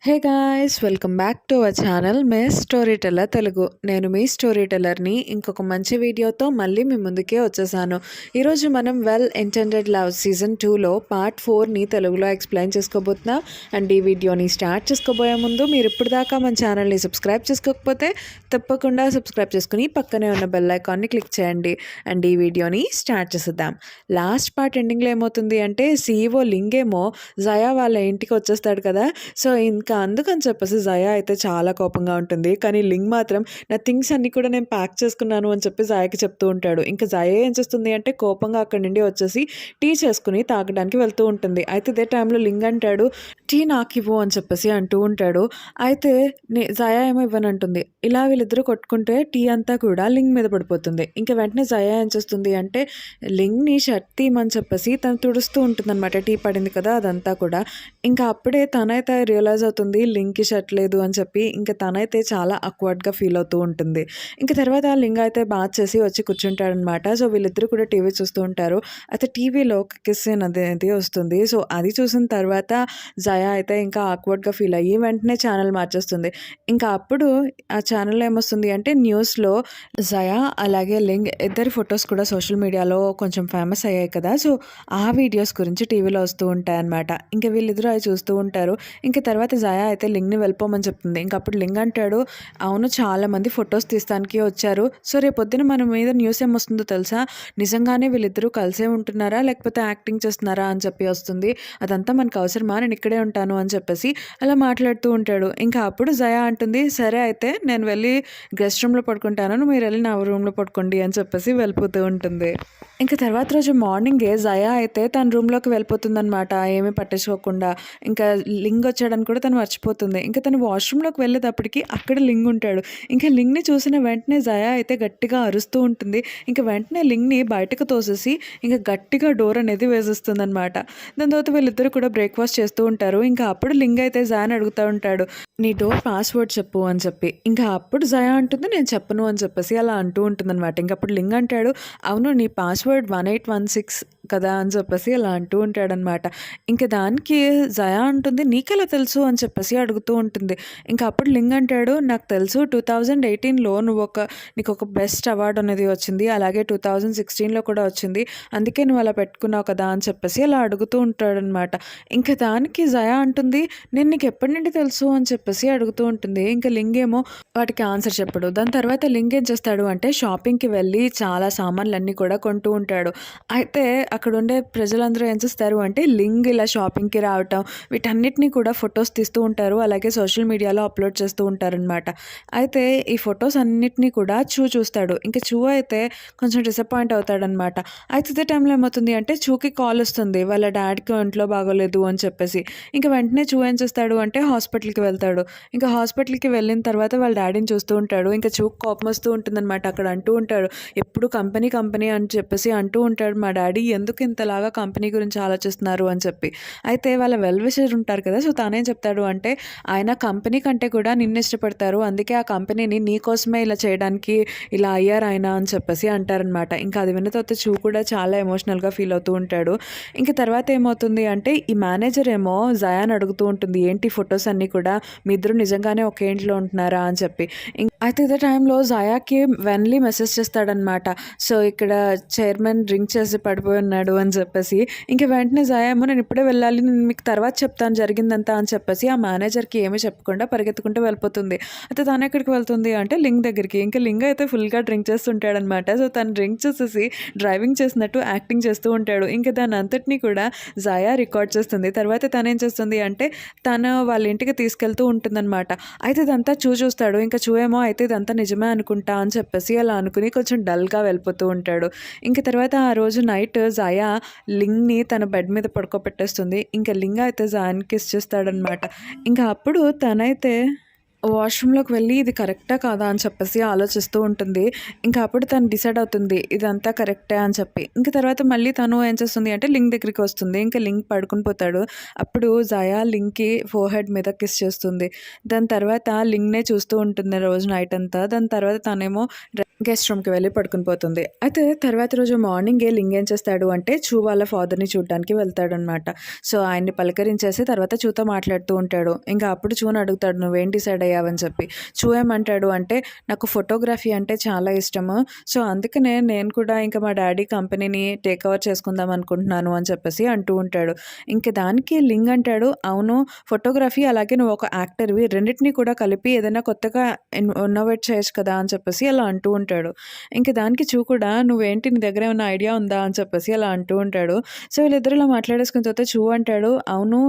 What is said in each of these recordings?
Hey guys, welcome back to our channel miss story teller Telugu. నేను మీ story టెల్లర్ని ఇంకొక మంచి వీడియోతో మళ్ళీ మీ ముందుకే వచ్చేసాను. ఈరోజు మనం వెల్ ఇంటెండెడ్ లవ్ సీజన్ 2లో పార్ట్ 4ని తెలుగులో ఎక్స్ప్లెయిన్ చేసుకోబోతున్నాం. అండ్ ఈ వీడియోని స్టార్ట్ చేసుకోబోయే ముందు మీరు ఇప్పుడు దాకా మన ఛానల్ని సబ్స్క్రైబ్ చేసుకోకపోతే తప్పకుండా సబ్స్క్రైబ్ చేసుకుని పక్కనే ఉన్న బెల్ ఐకాన్ని క్లిక్ చేయండి. అండ్ ఈ వీడియోని స్టార్ట్ చేసేద్దాం. లాస్ట్ పార్ట్ ఎండింగ్లో ఏమవుతుంది అంటే సీఈఓ లింగేమో జయా వాళ్ళ ఇంటికి వచ్చేస్తాడు కదా. సో ఇంకా అందుకని చెప్పేసి జయా అయితే చాలా కోపంగా ఉంటుంది. కానీ లింగ్ మాత్రం నా థింగ్స్ అన్నీ కూడా నేను ప్యాక్ చేసుకున్నాను అని చెప్పి జయాకి చెప్తూ ఉంటాడు. ఇంకా జయ ఏం చేస్తుంది అంటే కోపంగా అక్కడి నుండి వచ్చేసి టీ చేసుకుని తాగడానికి వెళ్తూ ఉంటుంది. అయితే ఇదే టైంలో లింగ్ అంటాడు, టీ నాకు ఇవ్వు అని చెప్పేసి అంటూ ఉంటాడు. అయితే జయ ఏమో ఇవ్వనంటుంది. ఇలా వీళ్ళిద్దరూ కొట్టుకుంటే టీ అంతా కూడా లింగ్ మీద పడిపోతుంది. ఇంకా వెంటనే జయ ఏం చేస్తుంది అంటే లింగ్ని షర్ట్ తీయమని చెప్పేసి తను తుడుస్తూ ఉంటుందన్నమాట. టీ పడింది కదా అదంతా కూడా. ఇంకా అప్పుడే తనైతే రియలైజ్ అవుతుంది లింక్కి షర్ట్ లేదు అని చెప్పి. ఇంకా తనైతే చాలా అక్వర్డ్గా ఫీల్ అవుతూ ఉంటుంది. ఇంకా తర్వాత లింగ్ అయితే బాత్ చేసి వచ్చి కూర్చుంటాడనమాట. సో వీళ్ళిద్దరూ కూడా టీవీ చూస్తూ ఉంటారు. అయితే టీవీలో ఒక కిస్ సీన్ అనేది వస్తుంది. సో అది చూసిన తర్వాత జయా అయితే ఇంకా ఆక్వర్డ్గా ఫీల్ అయ్యి వెంటనే ఛానల్ మార్చేస్తుంది. ఇంకా అప్పుడు ఆ ఛానల్లో ఏమొస్తుంది అంటే న్యూస్లో జయా అలాగే లింగ్ ఇద్దరి ఫొటోస్ కూడా సోషల్ మీడియాలో కొంచెం ఫేమస్ అయ్యాయి కదా. సో ఆ వీడియోస్ గురించి టీవీలో వస్తూ ఉంటాయన్నమాట. ఇంకా వీళ్ళిద్దరూ అవి చూస్తూ ఉంటారు. ఇంకా తర్వాత జయా అయితే లింగ్ని వెళ్ళిపోమని చెప్తుంది. ఇంకా అప్పుడు లింగ్ అంటాడు, అవును చాలామంది ఫొటోస్ తీస్తానికి వచ్చారు. సో రేపొద్దున మన మీద న్యూస్ ఏమొస్తుందో తెలుసా, నిజంగానే వీళ్ళిద్దరూ కలిసే ఉంటున్నారా లేకపోతే యాక్టింగ్ చేస్తున్నారా అని చెప్పి వస్తుంది. అదంతా మనకు అవసరమా, నేను ఇక్కడే ఉంటాను అని చెప్పేసి అలా మాట్లాడుతూ ఉంటాడు. ఇంకా అప్పుడు జయా అంటుంది, సరే అయితే నేను వెళ్ళి గెస్ట్ రూమ్లో పడుకుంటాను, మీరు వెళ్ళి నా రూమ్లో పడుకోండి అని చెప్పేసి వెళ్ళిపోతూ ఉంటుంది. ఇంకా తర్వాత రోజు మార్నింగే జయా అయితే తన రూమ్లోకి వెళ్ళిపోతుందనమాట ఏమీ పట్టించుకోకుండా. ఇంకా లింగ్ వచ్చాడని కూడా తను మర్చిపోతుంది. ఇంకా తను వాష్రూమ్లోకి వెళ్ళేటప్పటికి అక్కడ లింగ్ ఉంటాడు. ఇంకా లింగ్ని చూసిన వెంటనే జయా అయితే గట్టిగా అరుస్తూ ఉంటుంది. ఇంకా వెంటనే లింగ్ని బయటకు తోసేసి ఇంకా గట్టిగా డోర్ అనేది వేసేస్తుంది అనమాట. దాని తర్వాత వీళ్ళిద్దరూ కూడా బ్రేక్ఫాస్ట్ చేస్తూ ఉంటారు. ఇంకా అప్పుడు లింగ్ అయితే జయాని అడుగుతూ ఉంటాడు, నీ డోర్ పాస్వర్డ్ చెప్పు అని చెప్పి. ఇంకా అప్పుడు జయా అంటుంది, నేను చెప్పను అని చెప్పేసి అలా అంటూ ఉంటుందన్నమాట. ఇంకా అప్పుడు లింగ్ అంటాడు, అవును నీ పాస్వర్డ్ 1816 కదా అని చెప్పేసి అలా అంటూ ఉంటాడనమాట. ఇంకా దానికి జయా అంటుంది, నీకెలా తెలుసు అని చెప్పేసి అడుగుతూ ఉంటుంది. ఇంకా అప్పుడు లింగ్ అంటాడు, నాకు తెలుసు 2018లో నీకు ఒక బెస్ట్ అవార్డు అనేది వచ్చింది, అలాగే 2016లో కూడా వచ్చింది, అందుకే నువ్వు అలా పెట్టుకున్నావు కదా అని చెప్పేసి అలా అడుగుతూ ఉంటాడనమాట. ఇంకా దానికి జయా అంటుంది, నేను నీకు ఎప్పటి నుండి తెలుసు అని చెప్పేసి అడుగుతూ ఉంటుంది. ఇంకా లింగ్ ఏమో వాటికి ఆన్సర్ చెప్పడు. దాని తర్వాత లింగ్ ఏం చేస్తాడు అంటే షాపింగ్కి వెళ్ళి చాలా సామాన్లన్నీ కూడా కొంటూ ఉంటాడు. అయితే అక్కడ ఉండే ప్రజలందరూ ఏం చేస్తారు అంటే లింగ్ ఇలా షాపింగ్కి రావటం వీటన్నిటిని కూడా ఫొటోస్ తీస్తూ ఉంటారు, అలాగే సోషల్ మీడియాలో అప్లోడ్ చేస్తూ ఉంటారనమాట. అయితే ఈ ఫొటోస్ అన్నిటినీ కూడా చూస్తాడు. ఇంకా అయితే కొంచెం డిసప్పాయింట్ అవుతాడనమాట. అయితే ఇదే టైంలో ఏమవుతుంది అంటే చూకి కాల్ వస్తుంది, వాళ్ళ డాడీకి ఒంట్లో బాగోలేదు అని చెప్పేసి. ఇంకా వెంటనే ఏం చేస్తాడు అంటే హాస్పిటల్కి వెళ్తాడు. ఇంకా హాస్పిటల్కి వెళ్ళిన తర్వాత వాళ్ళ డాడీని చూస్తూ ఉంటాడు. ఇంకా చూకి కోపం వస్తూ ఉంటుందన్నమాట. అక్కడ అంటూ ఉంటాడు, ఎప్పుడు కంపెనీ కంపెనీ అని చెప్పేసి అంటూ ఉంటాడు, మా డాడీ ఎందుకు ఇంతలాగా కంపెనీ గురించి ఆలోచిస్తున్నారు అని చెప్పి. అయితే వాళ్ళ వెల్ విషర్ ఉంటారు కదా, సో తానేం చెప్తాడు అంటే ఆయన కంపెనీ కంటే కూడా నిన్ను ఇష్టపడతారు, అందుకే ఆ కంపెనీని నీకోసమే ఇలా చేయడానికి ఇలా అయ్యారు ఆయన అని చెప్పేసి అంటారనమాట. ఇంకా అది విన్న తర్వాత కూడా చాలా ఎమోషనల్గా ఫీల్ అవుతూ ఉంటాడు. ఇంకా తర్వాత ఏమవుతుంది అంటే ఈ మేనేజర్ ఏమో జయాన్ అడుగుతూ ఉంటుంది, ఏంటి ఫొటోస్ అన్నీ కూడా మీ ఇద్దరు నిజంగానే ఒకే ఇంట్లో ఉంటున్నారా అని చెప్పి. అయితే ఇదే టైంలో జయాకి వెన్లీ మెసేజ్ చేస్తాడనమాట, సో ఇక్కడ చైర్మన్ డ్రింక్ చేసి పడిపోయి ఉన్నాడు అని చెప్పేసి. ఇంకా వెంటనే జయా ఏమో నేను ఇప్పుడే వెళ్ళాలి, నేను మీకు తర్వాత చెప్తాను జరిగిందంతా అని చెప్పేసి ఆ మేనేజర్కి ఏమీ చెప్పకుండా పరిగెత్తుకుంటూ వెళ్ళిపోతుంది. అయితే తను ఎక్కడికి వెళ్తుంది అంటే లింగ్ దగ్గరికి. ఇంకా లింగ్ అయితే ఫుల్గా డ్రింక్ చేస్తుంటాడనమాట. సో తను డ్రింక్ చేసేసి డ్రైవింగ్ చేసినట్టు యాక్టింగ్ చేస్తూ ఉంటాడు. ఇంకా దాని అంతటినీ కూడా జయా రికార్డ్ చేస్తుంది. తర్వాత తను ఏం చేస్తుంది అంటే తను వాళ్ళ ఇంటికి తీసుకెళ్తూ ఉంటుందన్నమాట. అయితే ఇదంతా చూస్తాడు. ఇంకా ఏమో అయితే ఇదంతా నిజమే అనుకుంటా అని చెప్పేసి అలా అనుకుని కొంచెం డల్గా వెళ్ళిపోతూ ఉంటాడు. ఇంకా తర్వాత ఆ రోజు నైట్ జయా లింగ్ని తన బెడ్ మీద పడుకోబెట్టేస్తుంది. ఇంకా లింగ్ అయితే జయాని కిస్ చేస్తాడనమాట. ఇంకా అప్పుడు తనైతే వాష్రూమ్లోకి వెళ్ళి ఇది కరెక్టా కాదా అని చెప్పేసి ఆలోచిస్తూ ఉంటుంది. ఇంకా అప్పుడు తను డిసైడ్ అవుతుంది ఇదంతా కరెక్టే అని చెప్పి. ఇంకా తర్వాత మళ్ళీ తను ఏం చేస్తుంది అంటే లింగ్ దగ్గరికి వస్తుంది. ఇంకా లింగ్ పడుకుని పోతాడు. అప్పుడు జయా లింగ్కి ఫోర్హెడ్ మీద కిస్ చేస్తుంది. దాని తర్వాత లింగ్నే చూస్తూ ఉంటుంది రోజు నైట్ అంతా. దాని తర్వాత తనేమో గెస్ట్ రూమ్‌కి వెళ్ళి పడుకొని పోతుంది. అయితే తర్వాతి రోజు మార్నింగే లింగ్ ఏం చేస్తాడు అంటే చూ వాళ్ళ ఫాదర్‌ని చూడ్డానికి వెళ్తాడనమాట. సో, ఆయన్ని పలకరించేసి తర్వాత చూతో మాట్లాడుతూ ఉంటాడు. ఇంకా అప్పుడు చూని అడుగుతాడు, "నువ్వేం డిసైడ్ అయ్యావని" చెప్పి. చూ ఏమంటాడు అంటే, "నాకు ఫోటోగ్రఫీ అంటే చాలా ఇష్టము. సో, అందుకనే నేను కూడా ఇంకా మా డ్యాడీ కంపెనీని టేక్ ఓవర్ చేసుకుందాం అనుకుంటున్నాను" అని చెప్పేసి అంటూ ఉంటాడు. ఇంక దానికి లింగ్ అంటాడు, "అవును, ఫోటోగ్రఫీ అలాగే నువ్వు ఒక యాక్టర్‌వి రెండిటిని కూడా కలిపి ఏదైనా కొత్తగా ఇన్నోవేట్ చేయొచ్చు కదా" అని చెప్పేసి అలా అంటూ ఉంటాడు. ఇంక దానికి చూ కూడా, "నువ్వేంటి నీ దగ్గర ఏమన్నా ఐడియా ఉందా" అని చెప్పేసి అలా అంటూ ఉంటాడు. సో, వీళ్ళిద్దరూ ఇలా మాట్లాడేసుకున్న తర్వాత చూ అంటాడు, "అవును,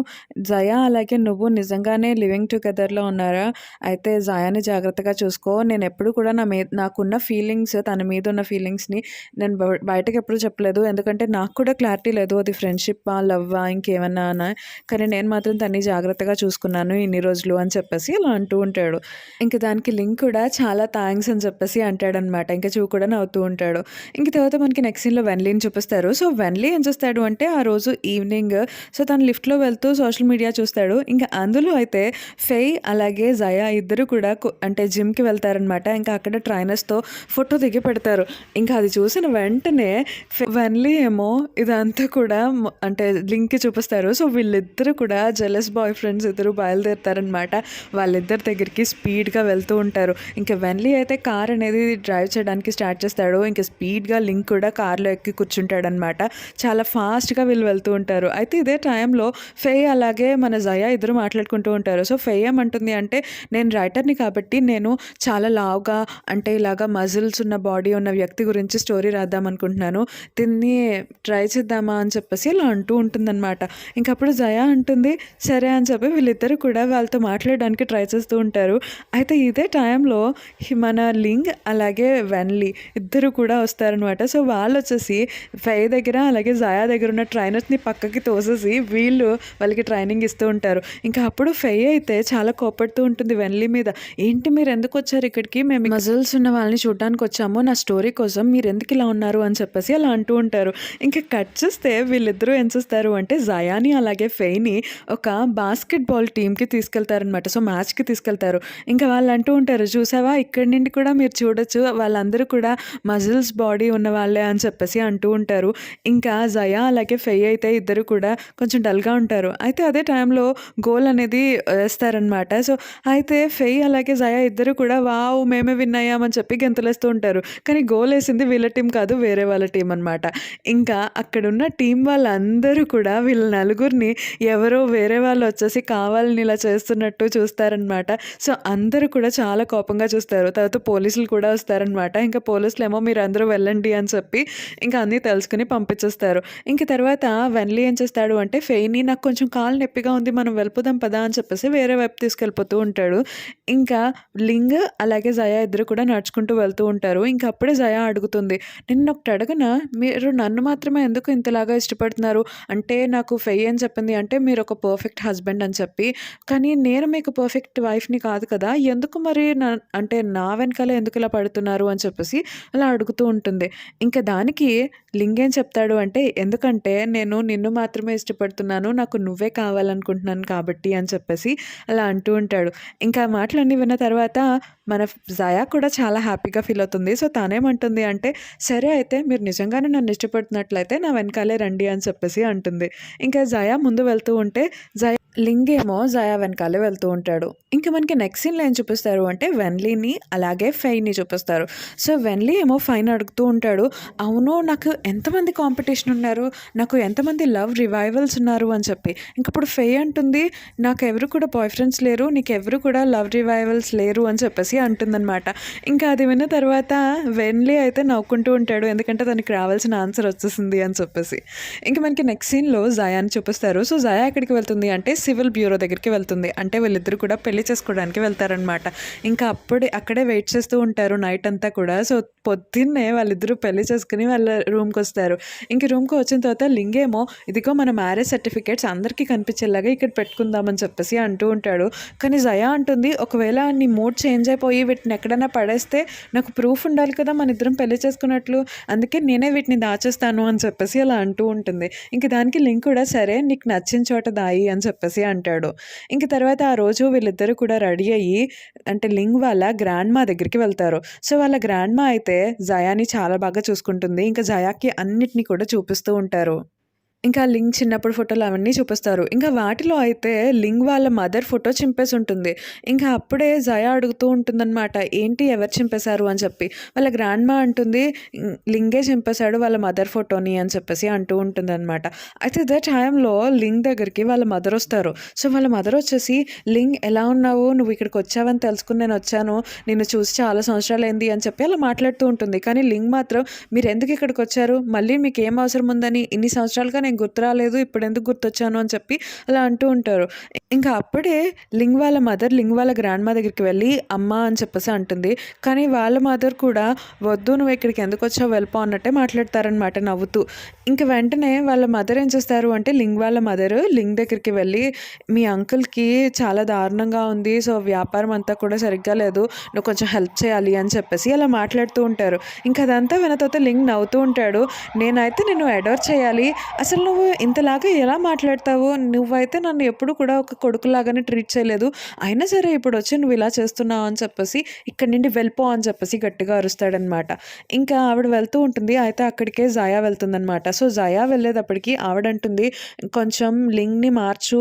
జయా అలాగే నువ్వు నిజంగానే లివింగ్ టుగెదర్‌లో ఉన్నారా? అయితే జయాని జాగ్రత్తగా చూసుకో. నేనెప్పుడు కూడా నాకున్న ఫీలింగ్స్, తన మీద ఉన్న ఫీలింగ్స్‌ని నేను బయటకెప్పుడు చెప్పలేదు. ఎందుకంటే నాకు కూడా క్లారిటీ లేదు అది ఫ్రెండ్‌షిప్పా, లవ్వా ఇంకేమన్నా అనా. కానీ నేను మాత్రం తన్ని జాగ్రత్తగా చూసుకున్నాను ఇన్ని రోజులు" అని చెప్పేసి అలా అంటూ ఉంటాడు. ఇంక దానికి లింక్ కూడా చాలా థాంక్స్ అని చెప్పేసి అంటాడనమాట. ఇంక చూ కూడా నవ్వుతూ ఉంటాడు. ఇంక తర్వాత మనకి నెక్స్ట్ సీన్‌లో వెన్లీని చూపిస్తారు. సో, వెన్లీ ఏం చేస్తాడు అంటే ఆ రోజు ఈవినింగ్ సో, తను లిఫ్ట్‌లో వెళ్తూ సోషల్ మీడియా చూస్తాడు. ఇంక అందులో అయితే ఫెయ్ అలాగే జయా ఇద్దరు కూడా అంటే జిమ్‌కి వెళ్తారనమాట. ఇంకా అక్కడ ట్రైనర్స్‌తో ఫోటో దిగి పెడతారు. ఇంకా అది చూసిన వెంటనే వెన్లీ ఏమో ఇదంతా కూడా అంటే లింక్‌కి చూపిస్తారు. సో, వీళ్ళిద్దరూ కూడా జెలస్ బాయ్ ఫ్రెండ్స్ ఇద్దరు బయలుదేరుతారనమాట. వాళ్ళిద్దరి దగ్గరికి స్పీడ్‌గా వెళ్తూ ఉంటారు. ఇంక వెన్లీ అయితే కార్ అనేది డ్రైవ్ చేయడానికి స్టార్ట్ చేస్తాడు. ఇంక స్పీడ్‌గా లింక్ కూడా కార్‌లో ఎక్కి కూర్చుంటాడనమాట. చాలా ఫాస్ట్‌గా వీళ్ళు వెళ్తూ ఉంటారు. అయితే ఇదే టైంలో ఫెయ్ అలాగే మన జయా ఇద్దరు మాట్లాడుకుంటూ ఉంటారు. సో, ఫెయ్ ఏమంటుంది అంటే, "నేను రైటర్‌ని కాబట్టి నేను చాలా లావుగా అంటే ఇలాగా మజిల్స్ ఉన్న బాడీ ఉన్న వ్యక్తి గురించి స్టోరీ రాద్దాం అనుకుంటున్నాను. దీన్ని ట్రై చేద్దామా" అని చెప్పేసి ఇలా అంటూ ఉంటుందనమాట. ఇంకప్పుడు జయా అంటుంది, "సరే" అని చెప్పి వీళ్ళిద్దరూ కూడా వాళ్ళతో మాట్లాడడానికి ట్రై చేస్తూ ఉంటారు. అయితే ఇదే టైంలో మన లింగ్ అలాగే వెన్లీ ఇద్దరు కూడా వస్తారనమాట. సో, వాళ్ళొచ్చేసి ఫెయ్ దగ్గర అలాగే జయా దగ్గర ఉన్న ట్రైనర్స్‌ని పక్కకి తోసేసి వాళ్ళకి ట్రైనింగ్ ఇస్తూ ఉంటారు. ఇంకా అప్పుడు ఫెయ్ అయితే చాలా కోపడుతూ ఉంటుంది వెన్లీ మీద. "ఏంటి మీరెందుకొచ్చారు ఇక్కడికి? మేము మజిల్స్ ఉన్న వాళ్ళని చూడ్డానికొచ్చాము. నా స్టోరీ కోసం. మీరెందుకు ఇలా ఉన్నారు" అని చెప్పేసి అలా అంటూ ఉంటారు. ఇంకా కట్ చేస్తే వీళ్ళిద్దరూ ఏం చేస్తారు అంటే జయాని అలాగే ఫెయ్‌ని ఒక బాస్కెట్‌బాల్ టీమ్‌కి తీసుకెళ్తారనమాట. సో, మ్యాచ్‌కి తీసుకెళ్తారు. ఇంకా వాళ్ళు అంటూ ఉంటారు, "చూసావా ఇక్కడి నుండి కూడా మీరు చూడొచ్చు. వాళ్ళందరూ కూడా మజిల్స్ బాడీ ఉన్నవాళ్ళే" అని చెప్పేసి అంటూ ఉంటారు. ఇంకా జయా అలాగే ఫెయ్ అయితే ఇద్దరు కూడా కొంచెం డల్‌గా ఉంటారు. అయితే అదే టైంలో గోల్ అనేది ఏస్తారనమాట. సో, అయితే ఫెయ్ అలాగే జయా ఇద్దరు కూడా వావ్! మేమే విన్ అయ్యామని చెప్పి గెంతులేస్తూ ఉంటారు. కానీ గోల్ ఏసింది వీళ్ళ టీమ్ కాదు, వేరే వాళ్ళ టీమ్ అనమాట. ఇంకా అక్కడున్న టీమ్ వాళ్ళందరూ కూడా వీళ్ళ నలుగురిని ఎవరో వేరే వాళ్ళొచ్చేసి కావాలని ఇలా చేస్తున్నట్టు చూస్తారనమాట. సో, అందరూ కూడా చాలా కోపంగా చూస్తారు. తర్వాత పోలీసులు కూడా వస్తారనమాట. ఇంకా పోలీసులేమో "మీరందరూ వెళ్ళండి" అని చెప్పి ఇంకా అన్నీ తెలుసుకొని పంపించేస్తారు. ఇంక తర్వాత వెన్లీ ఏం చేస్తాడు అంటే ఫెయ్‌ని, "నాకు కొంచెం కాలు నొప్పిగా ఉంది, మనం వెళ్ళిపోదాం పదా" అని చెప్పేసి వేరే వైపు తీసుకెళ్ళిపోతూ ఉంటాడు. ఇంకా లింగ్ అలాగే జయా ఇద్దరు కూడా నడుచుకుంటూ వెళ్తూ ఉంటారు. ఇంక అప్పుడే జయా అడుగుతుంది, "నిన్నొకటి అడగనా? మీరు నన్ను మాత్రమే ఎందుకు ఇంతలాగా ఇష్టపడుతున్నారు? అంటే నాకు ఫెయ్ ఏం చెప్పింది అంటే మీరొక పర్ఫెక్ట్ హస్బెండ్ అని చెప్పి. కానీ నేను మీకు పర్ఫెక్ట్ వైఫ్‌ని కాదు కదా! ఎందుకు మరి అంటే నా వెనకాలే ఎందుకు ఇలా పడుతున్నారు" అని చెప్పేసి అలా అడుగుతూ ఉంటుంది. ఇంక దానికి లింగ్ ఏం చెప్తాడు అంటే, "ఎందుకంటే నేను నిన్ను మాత్రమే ఇష్టపడుతున్నాను. నాకు నువ్వే కావాలనుకుంటున్నాను కాబట్టి" అని చెప్పేసి అలా అంటూ ఉంటాడు. ఇంకా ఆ మాటలన్నీ విన్న తర్వాత మన జయా కూడా చాలా హ్యాపీగా ఫీల్ అవుతుంది. సో, తనేమంటుంది అంటే, "సరే అయితే మీరు నిజంగానే నన్ను ఇష్టపడుతున్నట్లయితే నా వెనకాలే రండి" అని చెప్పేసి అంటుంది. ఇంకా జయా ముందు వెళ్తూ ఉంటే లింగ్ ఏమో జయా వెనకాలే వెళ్తూ ఉంటాడు. ఇంక మనకి నెక్స్ట్ సీన్‌లో ఏం చూపిస్తారు అంటే వెన్లీని అలాగే ఫెయ్‌ని చూపిస్తారు. సో, వెన్లీ ఏమో ఫెయ్‌ని అడుగుతూ ఉంటాడు, "అవును, నాకు ఎంతమంది కాంపిటీషన్ ఉన్నారు? నాకు ఎంతమంది లవ్ రివైవల్స్ ఉన్నారు" అని చెప్పి. ఇంకప్పుడు ఫెయ్ అంటుంది, "నాకెవరు కూడా బాయ్ ఫ్రెండ్స్ లేరు. నీకెవరు కూడా లవ్ రివైవల్స్ లేరు" అని చెప్పేసి అంటుందనమాట. ఇంకా అది విన్న తర్వాత వెన్లీ అయితే నవ్వుకుంటూ ఉంటాడు. ఎందుకంటే తనకి రావాల్సిన ఆన్సర్ వచ్చేసింది అని చెప్పేసి. ఇంక మనకి నెక్స్ట్ సీన్‌లో జయాని చూపిస్తారు. సో, జయా ఎక్కడికి వెళ్తుంది అంటే సివిల్ బ్యూరో దగ్గరికి వెళ్తుంది. అంటే వీళ్ళిద్దరూ కూడా పెళ్లి చేసుకోవడానికి వెళ్తారనమాట. ఇంకా అక్కడే వెయిట్ చేస్తూ ఉంటారు నైట్ అంతా కూడా. సో, పొద్దున్నే వాళ్ళిద్దరూ పెళ్లి చేసుకుని వాళ్ళ రూమ్‌కొస్తారు. ఇంక రూమ్‌కి వచ్చిన తర్వాత లింగేమో, "ఇదిగో మన మ్యారేజ్ సర్టిఫికేట్స్ అందరికీ కనిపించేలాగా ఇక్కడ పెట్టుకుందాం" అని చెప్పేసి అంటూ ఉంటాడు. కానీ జయా అంటుంది, "ఒకవేళ నీ మూడ్ చేంజ్ అయిపోయి వీటిని ఎక్కడైనా పడేస్తే నాకు ప్రూఫ్ ఉండాలి కదా మనిద్దరం పెళ్లి చేసుకున్నట్లు. అందుకే నేనే వీటిని దాచేస్తాను" అని చెప్పేసి అలా అంటూ ఉంటుంది. ఇంక దానికి లింక్ కూడా, "సరే నీకు నచ్చిన చోట దాయి" అని చెప్పేసి చెప్పేసి అంటాడు. ఇంక తర్వాత ఆ రోజు వీళ్ళిద్దరూ కూడా రెడీ అయ్యి అంటే లింగ్ వాళ్ళ గ్రాండ్‌మా దగ్గరికి వెళ్తారు. సో, వాళ్ళ గ్రాండ్‌మా అయితే జయాని చాలా బాగా చూసుకుంటుంది. ఇంకా జయాకి అన్నిటిని కూడా చూపిస్తూ ఉంటారు. ఇంకా లింగ్ చిన్నప్పుడు ఫోటోలు అవన్నీ చూపిస్తారు. ఇంకా వాటిలో అయితే లింగ్ వాళ్ళ మదర్ ఫోటో చింపేసుంటుంది. ఇంకా అప్పుడే జయ అడుగుతూ ఉంటుందనమాట. ఏంటి ఎవరు చింపేశారు అని చెప్పి. వాళ్ళ గ్రాండ్‌మా అంటుంది లింగే చింపేశాడు వాళ్ళ మదర్ ఫోటోని అని చెప్పేసి అంటూ ఉంటుందనమాట. అయితే అదే టైంలో లింగ్ దగ్గరికి వాళ్ళ మదర్ వస్తారు. సో, వాళ్ళ మదర్ వచ్చేసి లింగ్ ఎలా ఉన్నావు? నువ్వు ఇక్కడికి వచ్చావని తెలుసుకొని నేనొచ్చాను. నిన్ను చూసి చాలా సంవత్సరాలైంది అని చెప్పి అలా మాట్లాడుతూ ఉంటుంది. కానీ లింగ్ మాత్రం మీరెందుకు ఇక్కడికొచ్చారు? మళ్ళీ మీకేం అవసరం ఉందని ఇన్ని సంవత్సరాలుగా నేను గుర్తు రాలేదు. ఇప్పుడెందుకు గుర్తొచ్చాను అని చెప్పి అలా అంటూ ఉంటారు. ఇంకా అప్పుడే లింగ్ వాళ్ళ మదర్ లింగ్ వాళ్ళ గ్రాండ్‌మా దగ్గరికి వెళ్ళి అమ్మ అని చెప్పేసి అంటుంది. కానీ వాళ్ళ మదర్ కూడా వద్దు నువ్వు ఇక్కడికి ఎందుకొచ్చావు వెళ్ళిపో అన్నట్టే మాట్లాడతారనమాట నవ్వుతూ. ఇంక వెంటనే వాళ్ళ మదర్ ఏం చేస్తారు అంటే లింగ్ వాళ్ళ మదర్ లింగ్ దగ్గరికి వెళ్ళి మీ అంకుల్‌కి చాలా దారుణంగా ఉంది. సో, వ్యాపారం అంతా కూడా సరిగ్గా లేదు. నువ్వు కొంచెం హెల్ప్ చేయాలి అని చెప్పేసి అలా మాట్లాడుతూ ఉంటారు. ఇంక అదంతా విన్న తర్వాత లింగ్ నవ్వుతూ ఉంటాడు. నేనైతే నిన్ను అడోర్ చేయాలి. అసలు నువ్వు ఇంతలాగా ఎలా మాట్లాడతావు? నువ్వైతే నన్ను ఎప్పుడు కూడా ఒక కొడుకులాగానే ట్రీట్ చేయలేదు. అయినా సరే ఇప్పుడొచ్చి నువ్వు ఇలా చేస్తున్నావు అని చెప్పేసి ఇక్కడి నుండి వెళ్ళిపో అని చెప్పేసి గట్టిగా అరుస్తాడనమాట. ఇంకా ఆవిడ వెళ్తూ ఉంటుంది. అయితే అక్కడికే జయా వెళ్తుందనమాట. సో, జయా వెళ్ళేటప్పటికి ఆవిడంటుంది కొంచెం లింగ్‌ని మార్చు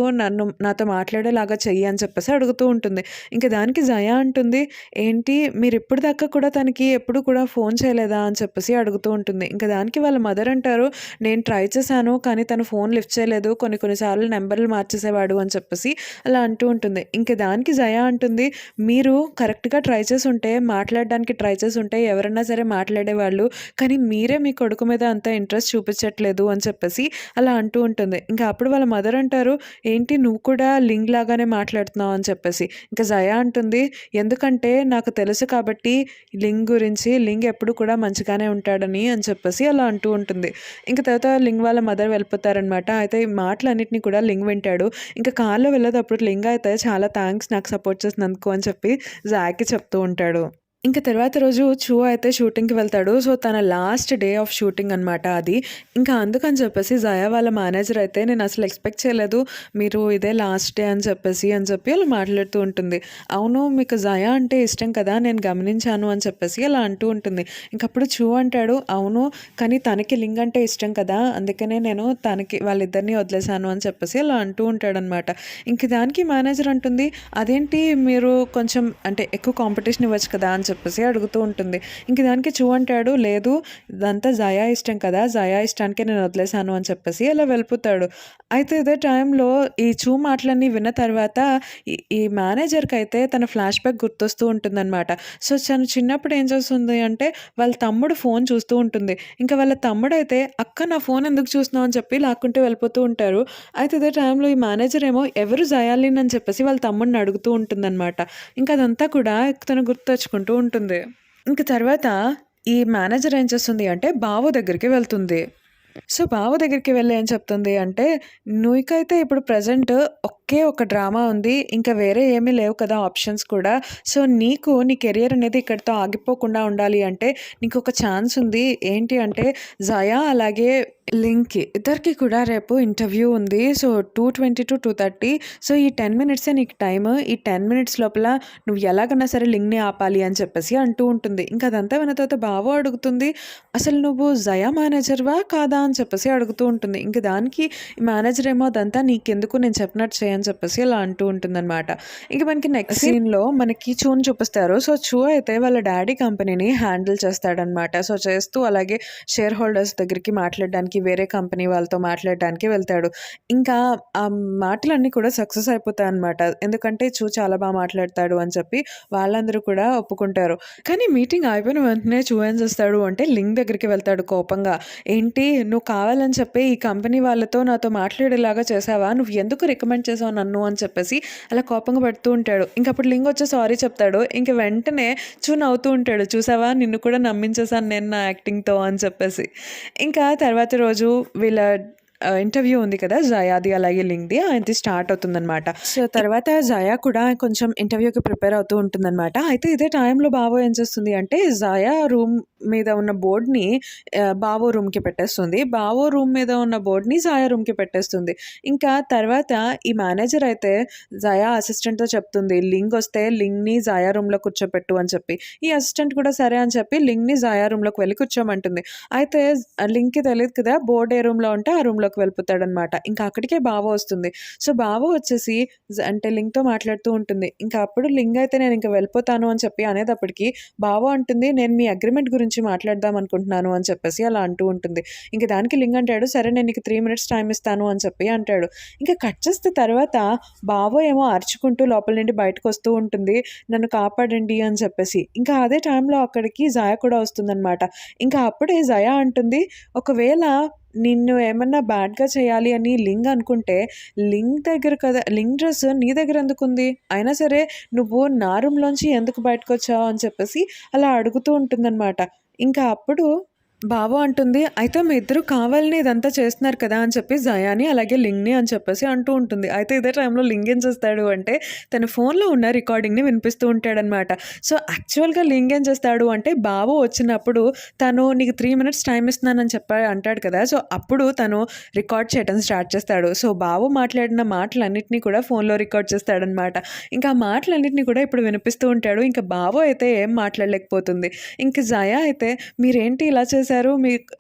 నాతో మాట్లాడేలాగా చెయ్యి అని చెప్పేసి అడుగుతూ ఉంటుంది. ఇంక దానికి జయా అంటుంది ఏంటి మీరిప్పటిదాకా కూడా తనకి ఎప్పుడు కూడా ఫోన్ చేయలేదా అని చెప్పేసి అడుగుతూ ఉంటుంది. ఇంక దానికి వాళ్ళ మదర్ అంటారు నేను ట్రై చేశాను. కానీ తను ఫోన్ లిఫ్ట్ చేయలేదు. కొన్ని కొన్ని సార్లు నంబర్‌లు మార్చేసేవాడు అని చెప్పేసి అలా అంటూ ఉంటుంది. ఇంక దానికి జయ అంటుంది మీరు కరెక్ట్‌గా ట్రై చేసుంటే మాట్లాడడానికి ట్రై చేసుంటే ఎవరైనా సరే మాట్లాడేవాళ్ళు. కానీ మీరే మీ కొడుకు మీద అంత ఇంట్రెస్ట్ చూపించట్లేదు అని చెప్పేసి అలా అంటూ ఉంటుంది. ఇంకా అప్పుడు వాళ్ళ మదర్ అంటారు ఏంటి నువ్వు కూడా లింగ్ లాగానే మాట్లాడుతున్నావు అని చెప్పేసి. ఇంకా జయ అంటుంది ఎందుకంటే నాకు తెలుసు కాబట్టి లింగ్ ఎప్పుడు కూడా మంచిగానే ఉంటాడని అని చెప్పేసి అలా అంటూ ఉంటుంది. ఇంక తర్వాత లింగ్ వాళ్ళ మదర్ వెళ్ళిపోతారనమాట. అయితే ఈ మాటలన్నిటిని కూడా లింగ్ వింటాడు. ఇంకా కార్‌లో వెళ్ళేటప్పుడు లింగ్ అయితే చాలా థాంక్స్ నాకు సపోర్ట్ చేసినందుకు అని చెప్పి జాక్‌కి చెప్తూ ఉంటాడు. ఇంక తర్వాత రోజు చూ అయితే షూటింగ్‌కి వెళ్తాడు. సో, తన లాస్ట్ డే ఆఫ్ షూటింగ్ అనమాట అది. ఇంకా అందుకని చెప్పేసి జయా వాళ్ళ మేనేజర్ అయితే నేనసలు ఎక్స్‌పెక్ట్ చేయలేదు. మీరు ఇదే లాస్ట్ డే అని చెప్పి అలా మాట్లాడుతూ ఉంటుంది. అవును మీకు జయా అంటే ఇష్టం కదా! నేను గమనించాను అని చెప్పేసి అలా అంటూ ఉంటుంది. ఇంకప్పుడు చూ అంటాడు అవును. కానీ తనకి లింగ్ అంటే ఇష్టం కదా! అందుకనే నేను వాళ్ళిద్దరిని వదిలేసాను అని చెప్పేసి అలా అంటూ ఉంటాడనమాట. ఇంక దానికి మేనేజర్ అంటుంది అదేంటి మీరు కొంచెం అంటే ఎక్కువ కాంపిటీషన్ ఇవ్వచ్చు కదా! అని చెప్పేసి అడుగుతూ ఉంటుంది. ఇంక దానికి చూ అంటాడు లేదు ఇదంతా జయా ఇష్టం కదా! జయా ఇష్టానికే నేను వదిలేసాను అని చెప్పేసి అలా వెళ్ళిపోతాడు. అయితే ఇదే టైంలో ఈ చూ మాటలన్నీ విన్న తర్వాత ఈ మేనేజర్‌కైతే తన ఫ్లాష్ బ్యాక్ గుర్తొస్తూ ఉంటుందనమాట. సో, తను చిన్నప్పుడు ఏం చేస్తుంది అంటే వాళ్ళ తమ్ముడు ఫోన్ చూస్తూ ఉంటుంది. ఇంకా వాళ్ళ తమ్ముడైతే అక్క నా ఫోన్ ఎందుకు చూస్తున్నావు అని చెప్పి లాక్కుంటూ వెళ్ళిపోతూ ఉంటారు. అయితే ఇదే టైంలో ఈ మేనేజర్ ఏమో ఎవరు జయాలిన్ అని చెప్పేసి వాళ్ళ తమ్ముడిని అడుగుతూ ఉంటుందనమాట. ఇంకా అదంతా కూడా తను గుర్తు తెచ్చుకుంటూ ఉంటుంది. ఇంక తర్వాత ఈ మేనేజర్ ఏం చేస్తుంది అంటే బావ దగ్గరికి వెళ్తుంది. సో, బావ దగ్గరికి వెళ్ళి ఏం చెప్తుంది అంటే, "నీకైతే ఇప్పుడు ప్రెజెంట్ ఒకే ఒక డ్రామా ఉంది. ఇంకా వేరే ఏమీ లేవు కదా ఆప్షన్స్ కూడా. సో, నీ కెరియర్ అనేది ఇక్కడితో ఆగిపోకుండా ఉండాలి అంటే నీకొక ఛాన్స్ ఉంది. ఏంటి అంటే జయా అలాగే లింక్‌కి ఇద్దరికి కూడా రేపు ఇంటర్వ్యూ ఉంది. సో, 2:20-2:30 సో, ఈ 10 మినిట్సే నీకు టైము. ఈ 10 మినిట్స్ లోపల నువ్వు ఎలాగైనా సరే లింక్‌ని ఆపాలి" అని చెప్పేసి అంటూ ఉంటుంది. ఇంక అదంతా విన్న తర్వాత బావ అడుగుతుంది, "అసలు నువ్వు జయా మేనేజర్‌వా కాదా?" అని చెప్పేసి అడుగుతూ ఉంటుంది. ఇంక దానికి మేనేజర్ ఏమో అదంతా నీకెందుకు నేను చెప్పినట్టు చెయ్యి అని చెప్పేసి అలా అంటూ ఉంటుందనమాట. ఇంక మనకి నెక్స్ట్ సీన్‌లో మనకి చూని చూపిస్తారు. సో, చూ అయితే వాళ్ళ డ్యాడీ కంపెనీని హ్యాండిల్ చేస్తాడనమాట. సో, చేస్తూ అలాగే షేర్ హోల్డర్స్ దగ్గరికి మాట్లాడడానికి వేరే కంపెనీ వాళ్ళతో మాట్లాడడానికి వెళ్తాడు. ఇంకా ఆ మాటలన్నీ కూడా సక్సెస్ అయిపోతాయన్నమాట. ఎందుకంటే చూ చాలా బాగా మాట్లాడతాడు అని చెప్పి వాళ్ళందరూ కూడా ఒప్పుకుంటారు. కానీ మీటింగ్ అయిపోయిన వెంటనే చూ ఏం చేస్తాడు అంటే లింక్ దగ్గరికి వెళ్తాడు కోపంగా. "ఏంటి నువ్వు కావాలని చెప్పి ఈ కంపెనీ వాళ్ళతో నాతో మాట్లాడేలాగా చేసావా? నువ్వు ఎందుకు రికమెండ్ చేసావు నన్ను" అని చెప్పేసి అలా కోపంగా పడుతూ ఉంటాడు. ఇంకప్పుడు లింక్ వచ్చి సారీ చెప్తాడు. ఇంక వెంటనే చూ నవ్వుతూ ఉంటాడు. "చూసావా నిన్ను కూడా నమ్మించేసాను నేను నా యాక్టింగ్‌తో" అని చెప్పేసి. ఇంకా తర్వాత రోజు వీళ్ళ ఇంటర్వ్యూ ఉంది కదా జయాది అలాగే లింక్ది ఆయనది స్టార్ట్ అవుతుందన్నమాట. సో తర్వాత జయా కూడా కొంచెం ఇంటర్వ్యూకి ప్రిపేర్ అవుతూ ఉంటుందన్నమాట. అయితే ఇదే టైంలో బావో ఏం చేస్తుంది అంటే జయా రూమ్ మీద ఉన్న బోర్డ్ని బావో రూమ్కి పెట్టేస్తుంది. బావో రూమ్ మీద ఉన్న బోర్డ్ని జయా రూమ్కి పెట్టేస్తుంది. ఇంకా తర్వాత ఈ మేనేజర్ అయితే జయా అసిస్టెంట్తో చెప్తుంది లింక్ వస్తే లింక్ని జయా రూమ్లో కూర్చోపెట్టు అని చెప్పి. ఈ అసిస్టెంట్ కూడా సరే అని చెప్పి లింక్ని జయా రూమ్లోకి వెళ్ళి కూర్చోమంటుంది. అయితే లింక్కి తెలియదు కదా బోర్డ్ ఏ రూమ్లో ఉంటే ఆ రూమ్లోకి వెళ్ళిపోతాడనమాట. ఇంకా అక్కడికే బావ వస్తుంది. సో బావ వచ్చేసి అంటే లింక్తో మాట్లాడుతూ ఉంటుంది. ఇంకా అప్పుడు లింక్ అయితే నేను ఇంకా వెళ్ళిపోతాను అని చెప్పి అనేటప్పటికి బావ అంటుంది నేను మీ అగ్రిమెంట్ గురించి మాట్లాడదాం అనుకుంటున్నాను అని చెప్పేసి అలా అంటూ ఉంటుంది. ఇంకా దానికి లింక్ అంటాడు సరే నేను నీకు 3 minutes టైం ఇస్తాను అని చెప్పి అంటాడు. ఇంకా కట్ చేస్తే తర్వాత బావ ఏమో అరుచుకుంటూ లోపల నుండి బయటకు వస్తూ ఉంటుంది నన్ను కాపాడండి అని చెప్పేసి. ఇంకా అదే టైంలో అక్కడికి జయ కూడా వస్తుందన్నమాట. ఇంకా అప్పుడే జయ అంటుంది ఒకవేళ నిన్ను ఏమన్నా బ్యాడ్‌గా చేయాలి అని లింక్ అనుకుంటే, లింక్ దగ్గర కదా లింక్ డ్రెస్ నీ దగ్గర ఎందుకుంది? అయినా సరే నువ్వు నా రూమ్‌లోంచి ఎందుకు బయటకొచ్చావు అని చెప్పేసి అలా అడుగుతూ ఉంటుందన్నమాట. ఇంకా అప్పుడు బావ అంటుంది, "అయితే మీ ఇద్దరు కావాలని ఇదంతా చేస్తున్నారు కదా!" అని చెప్పి జయాని, అలాగే లింక్‌ని అని చెప్పేసి అంటూ ఉంటుంది. అయితే ఇదే టైంలో లింక్ ఏం చేస్తాడు అంటే, తన ఫోన్‌లో ఉన్న రికార్డింగ్‌ని వినిపిస్తూ ఉంటాడనమాట. సో, యాక్చువల్‌గా లింక్ ఏం చేస్తాడు అంటే, బావ వచ్చినప్పుడు తను నీకు 3 minutes టైమ్ ఇస్తున్నానని అంటాడు కదా! సో, అప్పుడు తను రికార్డ్ చేయడం స్టార్ట్ చేస్తాడు. సో, బావ మాట్లాడిన మాటలన్నిటిని కూడా ఫోన్‌లో రికార్డ్ చేస్తాడనమాట. ఇంకా ఆ మాటలన్నిటిని కూడా ఇప్పుడు వినిపిస్తూ ఉంటాడు. ఇంకా బావ అయితే ఏం మాట్లాడలేకపోతుంది. ఇంక జయ అయితే, "మీరేంటి ఇలా చేశారు?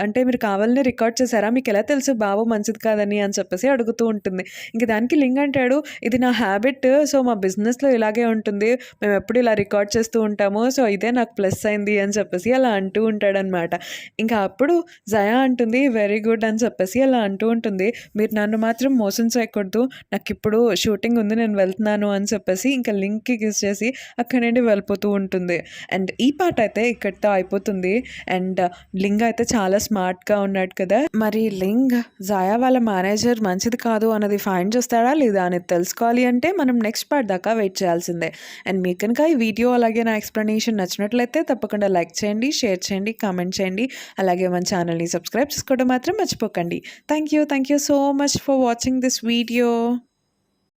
అంటే మీరు కావాలనే రికార్డ్ చేశారా? మీకెలా తెలుసు బావ మంచిది కాదని" అని చెప్పేసి అడుగుతూ ఉంటుంది. ఇంక దానికి లింక్ అంటాడు, "ఇది నా హ్యాబిట్. సో, మా బిజినెస్‌లో ఇలాగే ఉంటుంది. మేమెప్పుడు ఇలా రికార్డ్ చేస్తూ ఉంటాము. సో, ఇదే నాకు ప్లస్ అయింది" అని చెప్పేసి అలా అంటూ ఉంటాడనమాట. ఇంకా అప్పుడు జయ అంటుంది, "వెరీ గుడ్" అని చెప్పేసి అలా అంటూ ఉంటుంది. "మీరు నన్ను మాత్రం మోసం చేయకూడదు. నాకిప్పుడు షూటింగ్ ఉంది. నేను వెళ్తున్నాను" అని చెప్పేసి ఇంకా లింక్‌కి కిస్ చేసి అక్కడి నుండి వెళ్ళిపోతూ ఉంటుంది. అండ్ ఈ పార్ట్ అయితే ఇక్కడితో అయిపోతుంది. అండ్ లింగ్ అయితే చాలా స్మార్ట్‌గా ఉన్నాడు కదా! మరి లింగ్ జయా వాళ్ళ మేనేజర్ మంచిది కాదు అన్నది ఫైండ్ చేస్తాడా లేదా అనేది తెలుసుకోవాలి అంటే మనం నెక్స్ట్ పార్ట్ దాకా వెయిట్ చేయాల్సిందే. అండ్ మీకు కనుక ఈ వీడియో అలాగే నా ఎక్స్‌ప్లనేషన్ నచ్చినట్లయితే తప్పకుండా లైక్ చేయండి, షేర్ చేయండి, కామెంట్ చేయండి. అలాగే మన ఛానల్‌ని సబ్స్క్రైబ్ చేసుకోవడం మాత్రం మర్చిపోకండి. Thank you so much for watching this video.